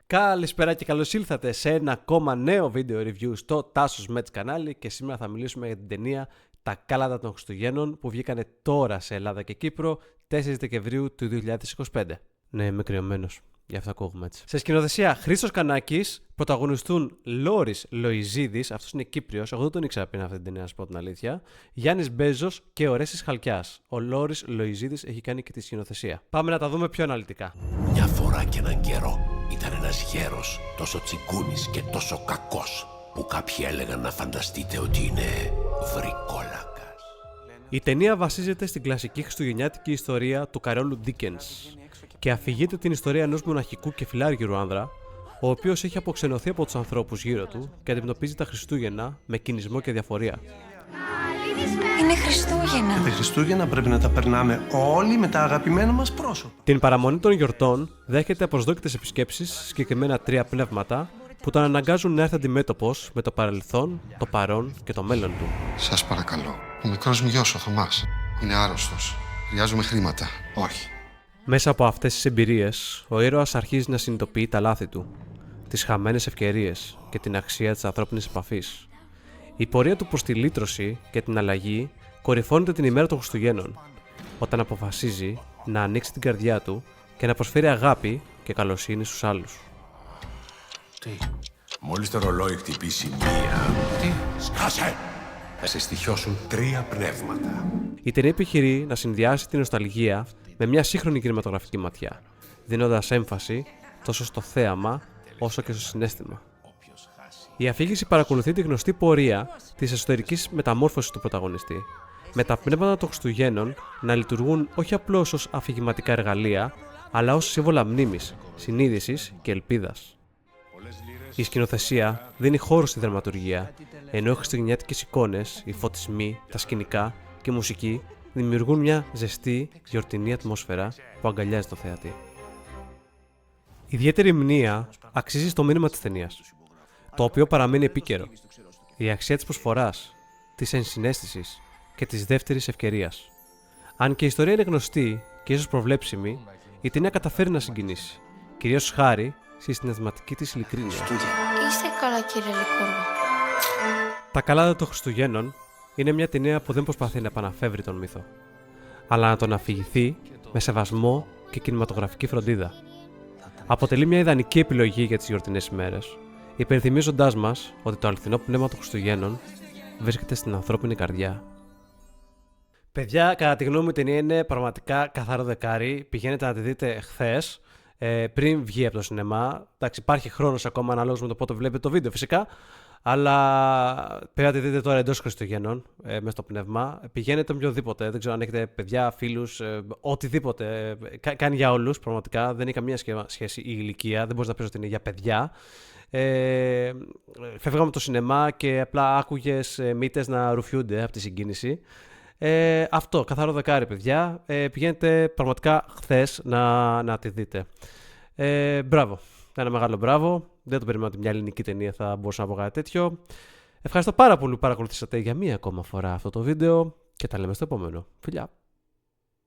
Καλησπέρα και καλώς ήλθατε σε ένα ακόμα νέο βίντεο review στο Tassos Mets κανάλι και σήμερα θα μιλήσουμε για την ταινία «Τα κάλατα των Χριστουγέννων» που βγήκανε τώρα σε Ελλάδα και Κύπρο 4 Δεκεμβρίου του 2025. Ναι, είμαι κρυωμένος, γι' αυτό ακούγουμε έτσι. Σε σκηνοθεσία Χρήστος Κανάκης, πρωταγωνιστούν Λόρις Λοϊζίδης, αυτός είναι Κύπριος, εγώ δεν τον ήξερα πριν αυτή την ταινία, να σου πω την αλήθεια, Γιάννης Μπέζος και ο Ρέσης Χαλκιάς. Ο Λόρις Λοϊζίδης έχει κάνει και τη σκηνοθεσία. Πάμε να τα δούμε πιο αναλυτικά. Μια φορά και έναν καιρό ήταν ένας γέρος τόσο τσιγκούνης και τόσο κακός που κάποιοι έλεγαν να φανταστείτε ότι είναι βρικόλακας. Η ταινία βασίζεται στην κλασική χριστουγεννιάτικη ιστορία του Καρόλου Ντίκενς και αφηγείται την ιστορία ενός μοναχικού και φιλάργυρου άνδρα, ο οποίος έχει αποξενωθεί από τους ανθρώπους γύρω του και αντιμετωπίζει τα Χριστούγεννα με κινησμό και διαφορία. Είναι Χριστούγεννα. Τα Χριστούγεννα πρέπει να τα περνάμε όλοι με τα αγαπημένα μας πρόσωπα. Την παραμονή των γιορτών δέχεται απροσδόκητες επισκέψεις συγκεκριμένα 3 πνεύματα που τον αναγκάζουν να έρθει αντιμέτωπος με το παρελθόν, το παρόν και το μέλλον του. Σας παρακαλώ. Ο μικρός μου γιος, ο Θωμάς, είναι άρρωστος. Χρειάζομαι χρήματα. Όχι. Μέσα από αυτές τις εμπειρίες, ο ήρωας αρχίζει να συνειδητοποιεί τα λάθη του, τις χαμένες ευκαιρίες και την αξία της ανθρώπινης επαφής. Η πορεία του προς τη λύτρωση και την αλλαγή κορυφώνεται την ημέρα των Χριστουγέννων, όταν αποφασίζει να ανοίξει την καρδιά του και να προσφέρει αγάπη και καλοσύνη στους άλλους. Τι? Μόλις το ρολόι χτυπήσει μία... Τι? Σκάσε! Θα σε στοιχιώσουν 3 πνεύματα. Η ταινία επιχειρεί να συνδυάσει την νοσταλγία με μια σύγχρονη κινηματογραφική ματιά, δίνοντας έμφαση τόσο στο θέαμα όσο και στο συναίσθημα. Η αφήγηση παρακολουθεί τη γνωστή πορεία της εσωτερικής μεταμόρφωσης του πρωταγωνιστή, με τα πνεύματα των Χριστουγέννων να λειτουργούν όχι απλώς ως αφηγηματικά εργαλεία, αλλά ως σύμβολα μνήμης, συνείδησης και ελπίδας. Η σκηνοθεσία δίνει χώρο στη δραματουργία, ενώ οι χριστουγεννιάτικες εικόνες, οι φωτισμοί, τα σκηνικά και η μουσική δημιουργούν μια ζεστή, γιορτινή ατμόσφαιρα που αγκαλιάζει το θεατή. Ιδιαίτερη μνήα αξίζει στο μήνυμα της ταινίας, το οποίο παραμένει επίκαιρο. Η αξία της προσφοράς, της ενσυναίσθησης και της δεύτερης ευκαιρίας. Αν και η ιστορία είναι γνωστή και ίσως προβλέψιμη, η ταινία καταφέρει να συγκινήσει, κυρίως χάρη στη συναισθηματική της ειλικρίνεια. Είστε καλά, κύριε Λικόργο. Τα κάλατα των Χριστουγέννων είναι μια ταινία που δεν προσπαθεί να επαναφεύρει τον μύθο, αλλά να τον αφηγηθεί με σεβασμό και κινηματογραφική φροντίδα. Αποτελεί μια ιδανική επιλογή για τις γιορτινές ημέρες, υπενθυμίζοντάς μας ότι το αληθινό πνεύμα των Χριστουγέννων βρίσκεται στην ανθρώπινη καρδιά. Παιδιά, κατά τη γνώμη μου η ταινία είναι πραγματικά καθαρό δεκάρι. Πηγαίνετε να τη δείτε χθες, πριν βγει από το σινεμά. Εντάξει, υπάρχει χρόνος ακόμα αναλόγως με το πότε βλέπετε το βίντεο φυσικά. Αλλά πρέπει να τη δείτε τώρα εντός Χριστουγέννων, μες στο πνεύμα. Πηγαίνετε οποιοδήποτε, δεν ξέρω αν έχετε παιδιά, φίλους, οτιδήποτε. Κάνει για όλους, πραγματικά. Δεν έχει καμία σχέση η ηλικία, δεν μπορείς να πεις ότι είναι για παιδιά. Φεύγαμε από το σινεμά και απλά άκουγες μύτες να ρουφιούνται από τη συγκίνηση. Αυτό, καθαρό δεκάρι, παιδιά. Πηγαίνετε πραγματικά χθες να τη δείτε. Μπράβο. Ένα μεγάλο μπράβο. Δεν το περιμένω ότι μια ελληνική ταινία θα μπορούσα να πω κάτι τέτοιο. Ευχαριστώ πάρα πολύ που παρακολουθήσατε για μία ακόμα φορά αυτό το βίντεο και τα λέμε στο επόμενο. Φιλιά!